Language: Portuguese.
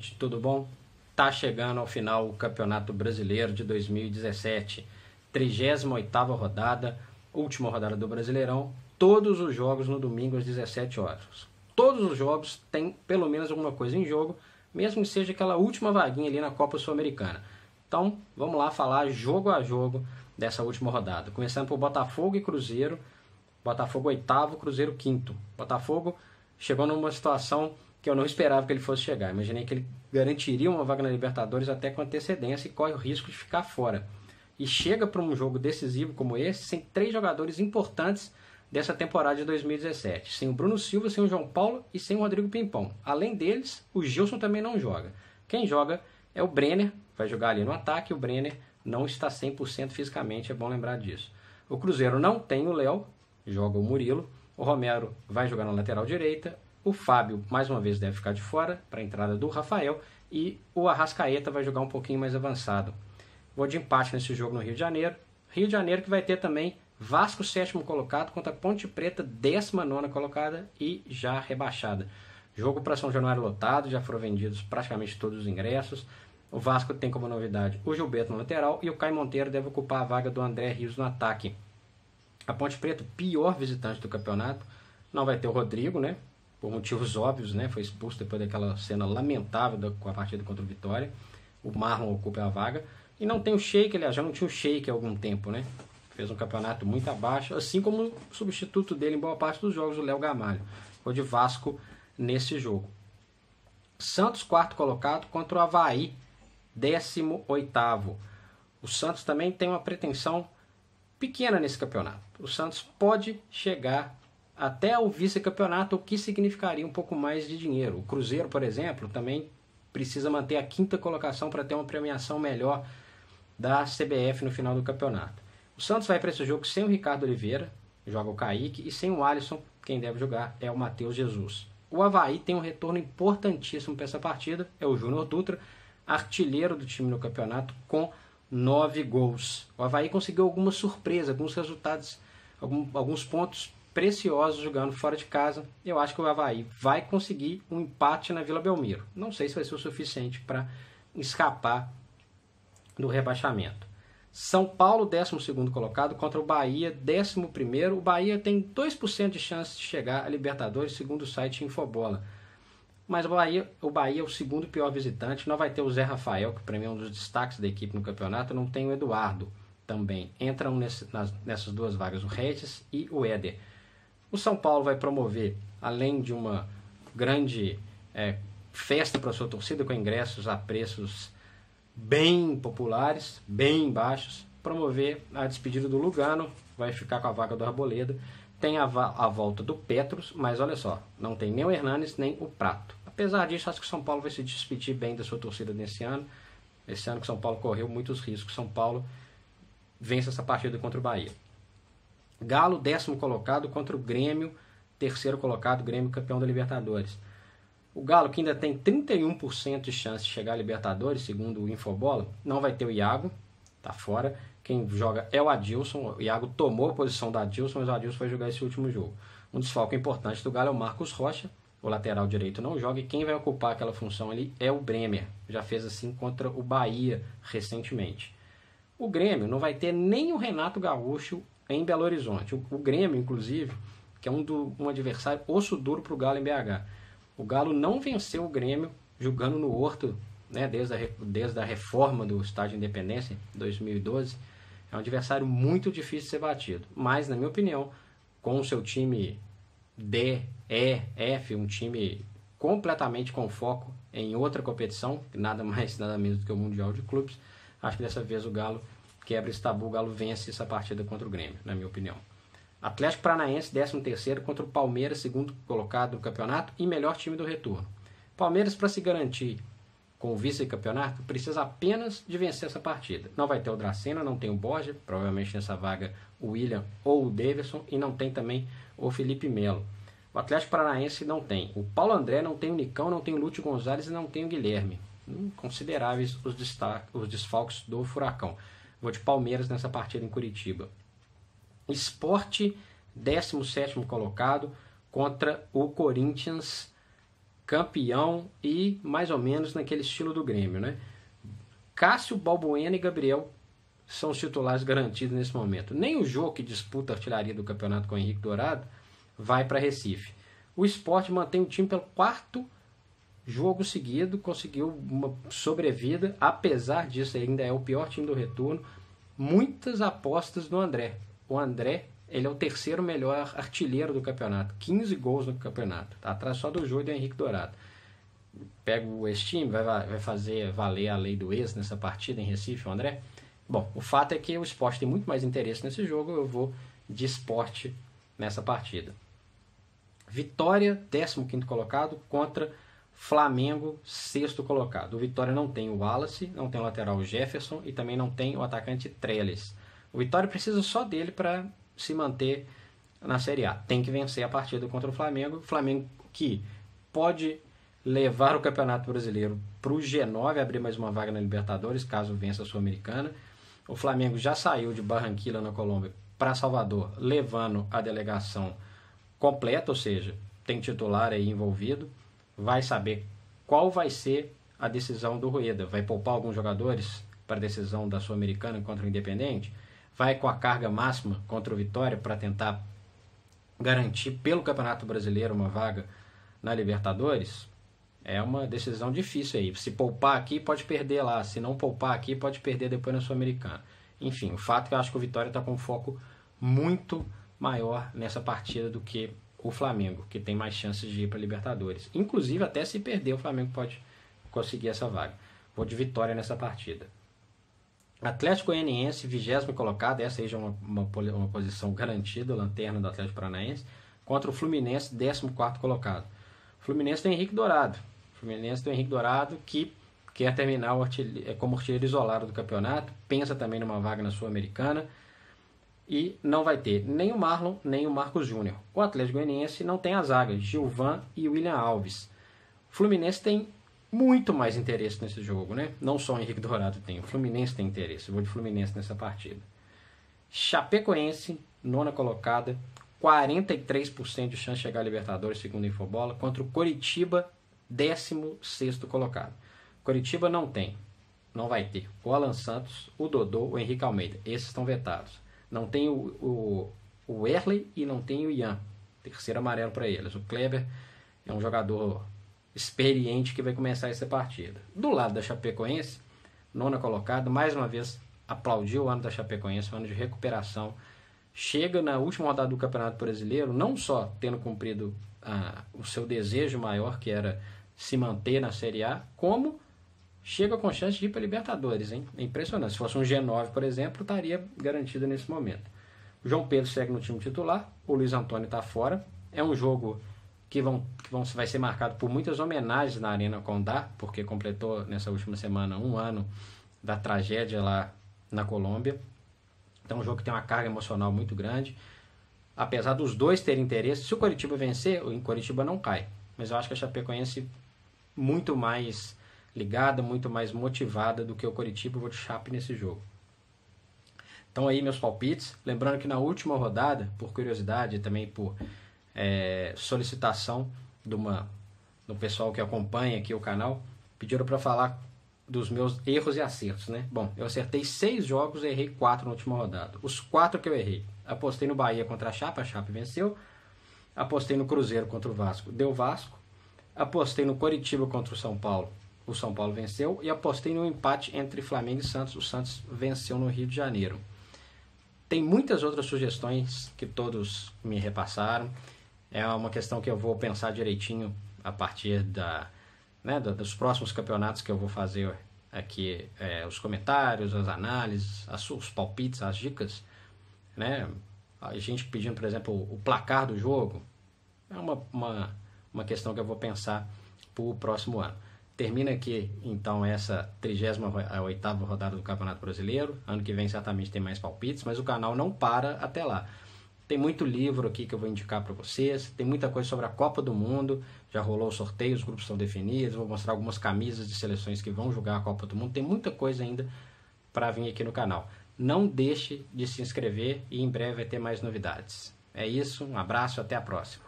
gente, tudo bom? Tá chegando ao final o Campeonato Brasileiro de 2017, 38ª rodada, última rodada do Brasileirão, todos os jogos no domingo às 17 horas. Todos os jogos têm pelo menos alguma coisa em jogo, mesmo que seja aquela última vaguinha ali na Copa Sul-Americana. Então, vamos lá falar jogo a jogo dessa última rodada. Começando por Botafogo e Cruzeiro. Botafogo 8º, Cruzeiro 5º. Botafogo chegou numa situação que eu não esperava que ele fosse chegar. Imaginei que ele garantiria uma vaga na Libertadores até com antecedência e corre o risco de ficar fora. E chega para um jogo decisivo como esse sem 3 jogadores importantes dessa temporada de 2017. Sem o Bruno Silva, sem o João Paulo e sem o Rodrigo Pimpão. Além deles, o Gilson também não joga. Quem joga é o Brenner, vai jogar ali no ataque. O Brenner não está 100% fisicamente, é bom lembrar disso. O Cruzeiro não tem o Léo, joga o Murilo. O Romero vai jogar na lateral direita. O Fábio, mais uma vez, deve ficar de fora para a entrada do Rafael. E o Arrascaeta vai jogar um pouquinho mais avançado. Vou de empate nesse jogo no Rio de Janeiro. Rio de Janeiro que vai ter também Vasco, 7º colocado, contra Ponte Preta, 19ª colocada e já rebaixada. Jogo para São Januário lotado, já foram vendidos praticamente todos os ingressos. O Vasco tem como novidade o Gilberto no lateral e o Caio Monteiro deve ocupar a vaga do André Rios no ataque. A Ponte Preta, pior visitante do campeonato, não vai ter o Rodrigo, né? Por motivos óbvios, né? Foi expulso depois daquela cena lamentável com a partida contra o Vitória. O Marlon ocupa a vaga. E não tem o Sheik, aliás, já não tinha o Sheik há algum tempo, né? Fez um campeonato muito abaixo, assim como o substituto dele em boa parte dos jogos, o Léo Gamalho. Foi de Vasco nesse jogo. Santos, 4º colocado, contra o Avaí, 18º. O Santos também tem uma pretensão pequena nesse campeonato. O Santos pode chegar até o vice-campeonato, o que significaria um pouco mais de dinheiro. O Cruzeiro, por exemplo, também precisa manter a 5ª colocação para ter uma premiação melhor da CBF no final do campeonato. O Santos vai para esse jogo sem o Ricardo Oliveira, joga o Kaique, e sem o Alisson, quem deve jogar é o Matheus Jesus. O Avaí tem um retorno importantíssimo para essa partida, é o Júnior Dutra, artilheiro do time no campeonato, com 9 gols. O Avaí conseguiu alguma surpresa, alguns resultados, alguns pontos preciosos jogando fora de casa. Eu acho que o Avaí vai conseguir um empate na Vila Belmiro. Não sei se vai ser o suficiente para escapar do rebaixamento. São Paulo, 12º colocado, contra o Bahia, 11º. O Bahia tem 2% de chance de chegar a Libertadores, segundo o site Infobola. Mas o Bahia é o segundo pior visitante. Não vai ter o Zé Rafael, que para mim é um dos destaques da equipe no campeonato. Não tem o Eduardo também. Entram nessas duas vagas o Regis e o Éder. O São Paulo vai promover, além de uma grande festa para a sua torcida, com ingressos a preços bem populares, bem baixos, promover a despedida do Lugano, vai ficar com a vaga do Arboleda. Tem a volta do Petros, mas olha só, não tem nem o Hernanes, nem o Prato. Apesar disso, acho que o São Paulo vai se despedir bem da sua torcida nesse ano. Esse ano que o São Paulo correu muitos riscos. São Paulo vence essa partida contra o Bahia. Galo, 10º colocado, contra o Grêmio, 3º colocado, Grêmio campeão da Libertadores. O Galo, que ainda tem 31% de chance de chegar à Libertadores, segundo o Infobola, não vai ter o Iago, tá fora. Quem joga é o Adilson. O Iago tomou a posição do Adilson, mas o Adilson vai jogar esse último jogo. Um desfalque importante do Galo é o Marcos Rocha, o lateral direito não joga, e quem vai ocupar aquela função ali é o Bremer. Já fez assim contra o Bahia recentemente. O Grêmio não vai ter nem o Renato Gaúcho em Belo Horizonte. O Grêmio, inclusive, que é um adversário osso duro para o Galo em BH. O Galo não venceu o Grêmio jogando no Horto, né, desde a reforma do Estádio Independência, em 2012. É um adversário muito difícil de ser batido. Mas, na minha opinião, com o seu time D, E, F, um time completamente com foco em outra competição, nada mais, nada menos do que o Mundial de Clubes, acho que dessa vez o Galo quebra esse tabu, o Galo vence essa partida contra o Grêmio, na minha opinião. Atlético Paranaense, 13º, contra o Palmeiras, 2º colocado no campeonato e melhor time do retorno. Palmeiras, para se garantir com o vice-campeonato, precisa apenas de vencer essa partida. Não vai ter o Dracena, não tem o Borja, provavelmente nessa vaga o William ou o Davidson, e não tem também o Felipe Melo. O Atlético Paranaense não tem o Paulo André, não tem o Nicão, não tem o Lúcio Gonzalez e não tem o Guilherme. Consideráveis os desfalques do Furacão. Vou de Palmeiras nessa partida em Curitiba. Sport, 17º colocado, contra o Corinthians, campeão e mais ou menos naquele estilo do Grêmio, né? Cássio, Balbuena e Gabriel são os titulares garantidos nesse momento. Nem o Jô, que disputa a artilharia do campeonato com o Henrique Dourado, vai para Recife. O Sport mantém o time pelo quarto jogo seguido, conseguiu uma sobrevida, apesar disso ainda é o pior time do retorno. Muitas apostas no André. O André, ele é o terceiro melhor artilheiro do campeonato, 15 gols no campeonato, tá atrás só do Jô e do Henrique Dourado. Pega esse time, vai fazer valer a lei do ex nessa partida em Recife, o André? Bom, o fato é que o Sport tem muito mais interesse nesse jogo, eu vou de Sport nessa partida. Vitória, 15º colocado, contra Flamengo, 6º colocado. O Vitória não tem o Wallace, não tem o lateral Jefferson e também não tem o atacante Trellis. O Vitória precisa só dele para se manter na Série A. Tem que vencer a partida contra o Flamengo. O Flamengo que pode levar o Campeonato Brasileiro para o G9, abrir mais uma vaga na Libertadores, caso vença a Sul-Americana. O Flamengo já saiu de Barranquilla, na Colômbia, para Salvador, levando a delegação completa, ou seja, tem titular aí envolvido. Vai saber qual vai ser a decisão do Rueda. Vai poupar alguns jogadores para a decisão da Sul-Americana contra o Independente? Vai com a carga máxima contra o Vitória para tentar garantir pelo Campeonato Brasileiro uma vaga na Libertadores? É uma decisão difícil aí. Se poupar aqui, pode perder lá. Se não poupar aqui, pode perder depois na Sul-Americana. Enfim, o fato é que eu acho que o Vitória está com um foco muito maior nessa partida do que o Flamengo, que tem mais chances de ir para a Libertadores. Inclusive, até se perder, o Flamengo pode conseguir essa vaga. Vou de Vitória nessa partida. Atlético Goianiense, 20º colocado. Essa aí já é uma posição garantida, lanterna do Atlético Paranaense. Contra o Fluminense, 14º colocado. O Fluminense tem Henrique Dourado. Que quer terminar como artilheiro isolado do campeonato. Pensa também numa vaga na Sul-Americana. E não vai ter nem o Marlon, nem o Marcos Júnior. O Atlético Goianiense não tem a zaga, Gilvan e William Alves. O Fluminense tem muito mais interesse nesse jogo, né? Não só o Henrique Dourado tem, o Fluminense tem interesse. Eu vou de Fluminense nessa partida. Chapecoense, 9ª colocada, 43% de chance de chegar à Libertadores, segundo a Infobola, contra o Coritiba, 16º colocado. Coritiba não vai ter o Alan Santos, o Dodô, o Henrique Almeida. Esses estão vetados. Não tem o Erley e não tem o Ian. Terceiro amarelo para eles. O Kleber é um jogador experiente que vai começar essa partida. Do lado da Chapecoense, 9ª colocada, mais uma vez aplaudiu o ano da Chapecoense, um ano de recuperação. Chega na última rodada do Campeonato Brasileiro, não só tendo cumprido o seu desejo maior, que era se manter na Série A, como chega com chance de ir para a Libertadores, hein? É impressionante. Se fosse um G9, por exemplo, estaria garantido nesse momento. O João Pedro segue no time titular, o Luiz Antônio está fora. É um jogo que vai ser marcado por muitas homenagens na Arena Condá, porque completou nessa última semana 1 ano da tragédia lá na Colômbia. Então é um jogo que tem uma carga emocional muito grande. Apesar dos dois terem interesse, se o Coritiba vencer, o Coritiba não cai. Mas eu acho que a Chapecoense muito mais ligada, muito mais motivada do que o Coritiba. Eu vou de Chape nesse jogo. Então aí meus palpites. Lembrando que na última rodada, por curiosidade e também por solicitação do pessoal que acompanha aqui o canal, pediram para falar dos meus erros e acertos, né? Bom, eu acertei 6 jogos e errei 4 na última rodada. Os 4 que eu errei. Apostei no Bahia contra a Chape venceu. Apostei no Cruzeiro contra o Vasco, deu Vasco. Apostei no Coritiba contra o São Paulo venceu. E apostei no empate entre Flamengo e Santos, o Santos venceu no Rio de Janeiro. Tem muitas outras sugestões que todos me repassaram. É uma questão que eu vou pensar direitinho a partir dos próximos campeonatos que eu vou fazer aqui, os comentários, as análises, os palpites, as dicas, né? A gente pedindo, por exemplo, o placar do jogo. É uma questão que eu vou pensar para o próximo ano. Termina aqui, então, essa 38ª rodada do Campeonato Brasileiro. Ano que vem, certamente, tem mais palpites, mas o canal não para até lá. Tem muito livro aqui que eu vou indicar para vocês. Tem muita coisa sobre a Copa do Mundo. Já rolou o sorteio, os grupos estão definidos. Vou mostrar algumas camisas de seleções que vão jogar a Copa do Mundo. Tem muita coisa ainda para vir aqui no canal. Não deixe de se inscrever e em breve vai ter mais novidades. É isso, um abraço, até a próxima.